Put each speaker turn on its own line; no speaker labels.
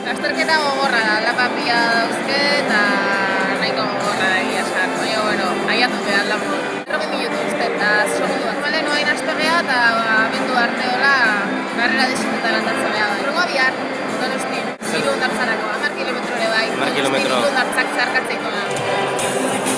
Lasterketa gogorra da, lapapia dauzke eta nahiko gogorra da egia esan. Baina, bueno, aiatu behar lapo. 30 minutu uste eta segundu bat. Bale, noain astegea eta abendu arte hola garrera desituta lantatzen behar da. Urrungo bihar, Donostin, 3 hondartzarako, 10 kilometro ere bai. 10 kilometro. 3 hondartzak zeharkatzeiko da.